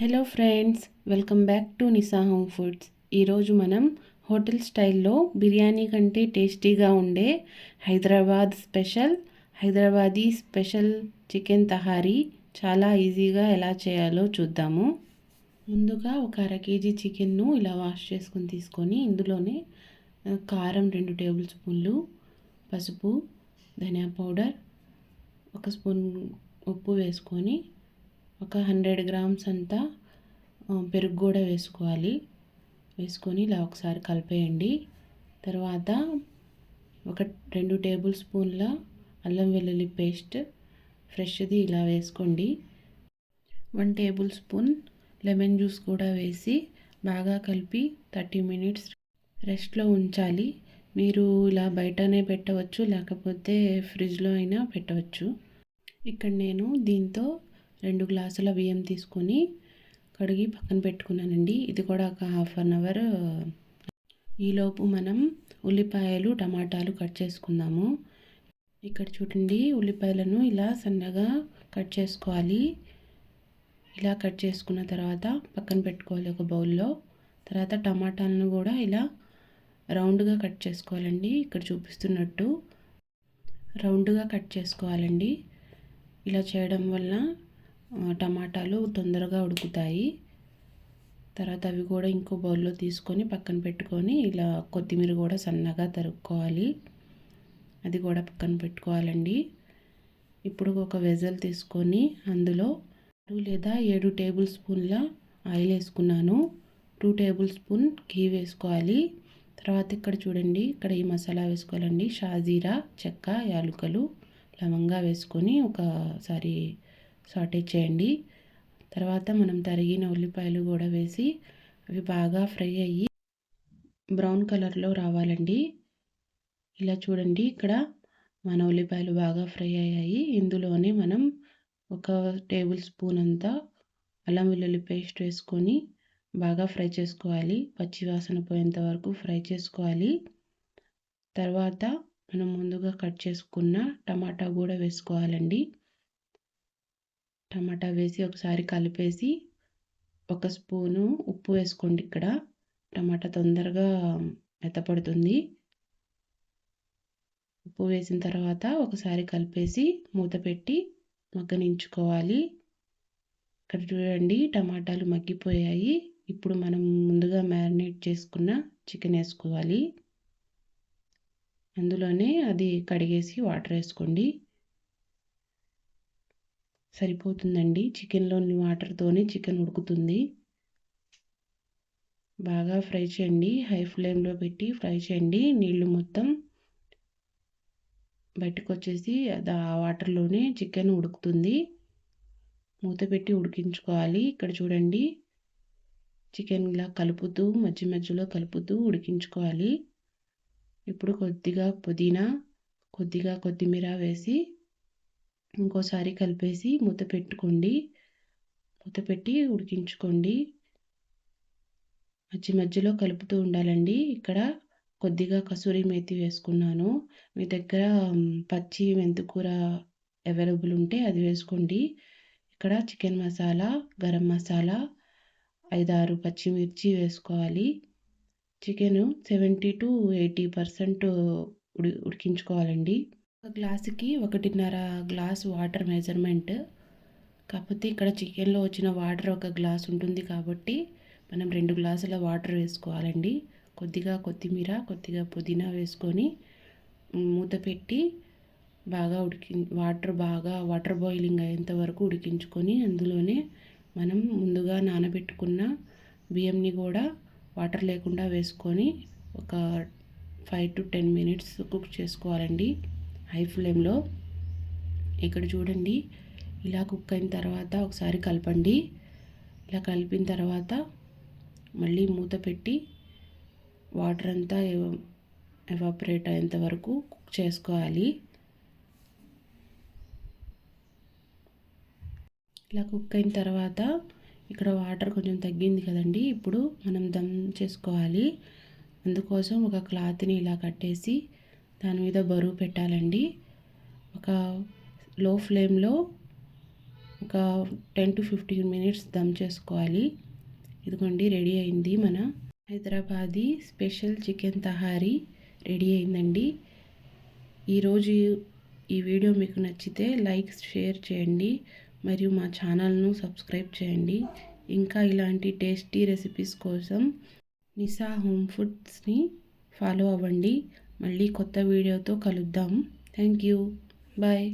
Hello friends, welcome back to Nisa home foods. ఈరోజు మనం hotel స్టైల్లో బిర్యానీ కంటే టేస్టీగా ఉండే హైదరాబాదీ స్పెషల్ చికెన్ తహారీ చాలా ఈజీగా ఎలా చేయాలో చూద్దాము. ముందుగా ఒక అర కేజీ చికెన్ను ఇలా వాష్ చేసుకొని తీసుకొని ఇందులోనే కారం 2 టేబుల్ స్పూన్లు, పసుపు, ధనియా పౌడర్, 1 స్పూన్ ఉప్పు వేసుకొని ఒక 100 గ్రామ్స్ అంతా పెరుగు కూడా వేసుకొని ఇలా ఒకసారి కలిపేయండి. తర్వాత ఒక 2 టేబుల్ స్పూన్ల అల్లం వెల్లుల్లి పేస్ట్ ఫ్రెష్ది ఇలా వేసుకోండి. 1 టేబుల్ స్పూన్ లెమన్ జ్యూస్ కూడా వేసి బాగా కలిపి 30 మినిట్స్ రెస్ట్లో ఉంచాలి. మీరు ఇలా బయటనే పెట్టవచ్చు, లేకపోతే ఫ్రిడ్జ్లో అయినా పెట్టవచ్చు. ఇక్కడ నేను దీంతో 2 గ్లాసుల బియ్యం తీసుకొని కడిగి పక్కన పెట్టుకున్నానండి. ఇది కూడా ఒక హాఫ్ అన్ అవర్. ఈలోపు మనం ఉల్లిపాయలు, టమాటాలు కట్ చేసుకుందాము. ఇక్కడ చూడండి, ఉల్లిపాయలను ఇలా సన్నగా కట్ చేసుకోవాలి. ఇలా కట్ చేసుకున్న తర్వాత పక్కన పెట్టుకోవాలి ఒక బౌల్లో. తర్వాత టమాటాలను కూడా ఇలా రౌండ్గా కట్ చేసుకోవాలండి. ఇక్కడ చూపిస్తున్నట్టు రౌండ్గా కట్ చేసుకోవాలండి. ఇలా చేయడం వల్ల టమాటాలు తొందరగా ఉడుకుతాయి. తర్వాత అవి కూడా ఇంకో బౌల్లో తీసుకొని పక్కన పెట్టుకొని ఇలా కొత్తిమీర కూడా సన్నగా తరుక్కోవాలి. అది కూడా పక్కన పెట్టుకోవాలండి. ఇప్పుడు ఒక వెజల్ తీసుకొని అందులో 6 లేదా 7 టేబుల్ స్పూన్ల ఆయిల్ వేసుకున్నాను. 2 టేబుల్ స్పూన్ ఘీ వేసుకోవాలి. తర్వాత ఇక్కడ చూడండి, ఇక్కడ ఈ మసాలా వేసుకోవాలండి. షాజీరా, చెక్క, యాలకులు, లవంగా వేసుకొని ఒకసారి సాటే చేయండి. తర్వాత మనం తరిగిన ఉల్లిపాయలు కూడా వేసి అవి బాగా ఫ్రై అయ్యి బ్రౌన్ కలర్లో రావాలండి. ఇలా చూడండి, ఇక్కడ మన ఉల్లిపాయలు బాగా ఫ్రై అయ్యాయి. ఇందులోనే మనం 1 టేబుల్ స్పూన్ అంతా అల్లం వెల్లుల్లి పేస్ట్ వేసుకొని బాగా ఫ్రై చేసుకోవాలి. పచ్చి వాసన పోయేంత వరకు ఫ్రై చేసుకోవాలి. తర్వాత మనం ముందుగా కట్ చేసుకున్న టమాటా కూడా వేసుకోవాలండి. టమాటా వేసి ఒకసారి కలిపేసి 1 స్పూను ఉప్పు వేసుకోండి. ఇక్కడ టమాటా తొందరగా మెత్తపడుతుంది. ఉప్పు వేసిన తర్వాత ఒకసారి కలిపేసి మూత పెట్టి మగ్గనించుకోవాలి. ఇక్కడ చూడండి, టమాటాలు మగ్గిపోయాయి. ఇప్పుడు మనం ముందుగా మ్యారినేట్ చేసుకున్న చికెన్ వేసుకోవాలి. అందులోనే అది కడిగేసి వాటర్ వేసుకోండి. సరిపోతుందండి. చికెన్లోని వాటర్తోనే చికెన్ ఉడుకుతుంది. బాగా ఫ్రై చేయండి. హై ఫ్లేమ్లో పెట్టి ఫ్రై చేయండి. నీళ్ళు మొత్తం బయటకు వచ్చేసి ఆ వాటర్లోనే చికెన్ ఉడుకుతుంది. మూత పెట్టి ఉడికించుకోవాలి. ఇక్కడ చూడండి, చికెన్ ఇలా కలుపుతూ మధ్యలో కలుపుతూ ఉడికించుకోవాలి. ఇప్పుడు కొద్దిగా పుదీనా, కొద్దిగా కొత్తిమీర వేసి ఇంకోసారి కలిపేసి మూత పెట్టి ఉడికించుకోండి. మధ్యలో కలుపుతూ ఉండాలండి. ఇక్కడ కొద్దిగా కసూరి మేతి వేసుకున్నాను. మీ దగ్గర పచ్చి మెంతికూర అవైలబుల్ ఉంటే అది వేసుకోండి. ఇక్కడ చికెన్ మసాలా, గరం మసాలా, 5-6 పచ్చిమిర్చి వేసుకోవాలి. చికెన్ 70 to 80% ఉడికించుకోవాలండి. ఒక గ్లాసుకి 1.5 గ్లాసు వాటర్ మెజర్మెంట్. కాకపోతే ఇక్కడ చికెన్లో వచ్చిన వాటర్ 1 గ్లాస్ ఉంటుంది కాబట్టి మనం 2 గ్లాసుల వాటర్ వేసుకోవాలండి. కొద్దిగా కొత్తిమీర, కొద్దిగా పుదీనా వేసుకొని మూత పెట్టి బాగా వాటర్ బాయిలింగ్ అయ్యేంత వరకు ఉడికించుకొని అందులోనే మనం ముందుగా నానబెట్టుకున్న బియ్యంని కూడా వాటర్ లేకుండా వేసుకొని ఒక 5 to 10 మినిట్స్ కుక్ చేసుకోవాలండి హై ఫ్లేమ్లో. ఇక్కడ చూడండి, ఇలా కుక్ అయిన తర్వాత ఒకసారి కలపండి. ఇలా కలిపిన తర్వాత మళ్ళీ మూత పెట్టి వాటర్ అంతా ఎవాపరేట్ అయ్యేంత వరకు కుక్ చేసుకోవాలి. ఇలా కుక్ అయిన తర్వాత ఇక్కడ వాటర్ కొంచెం తగ్గింది కదండి. ఇప్పుడు మనం దమ్ చేసుకోవాలి. అందుకోసం ఒక క్లాత్ని ఇలా కట్టేసి దాని మీద బరువు పెట్టాలండి. ఒక లో ఫ్లేమ్లో ఒక 10-15 మినిట్స్ దమ్ చేసుకోవాలి. ఇదిగోండి రెడీ అయింది మన Hyderabadi special chicken tahari ready అయిందండి. ఈరోజు ఈ వీడియో మీకు నచ్చితే లైక్ షేర్ చేయండి మరియు మా ఛానల్ను సబ్స్క్రైబ్ చేయండి. ఇంకా ఇలాంటి టేస్టీ రెసిపీస్ కోసం నిసా హోమ్ ఫుడ్స్ని ఫాలో అవ్వండి. మళ్ళీ కొత్త వీడియోతో కలుద్దాం. Thank you. బాయ్.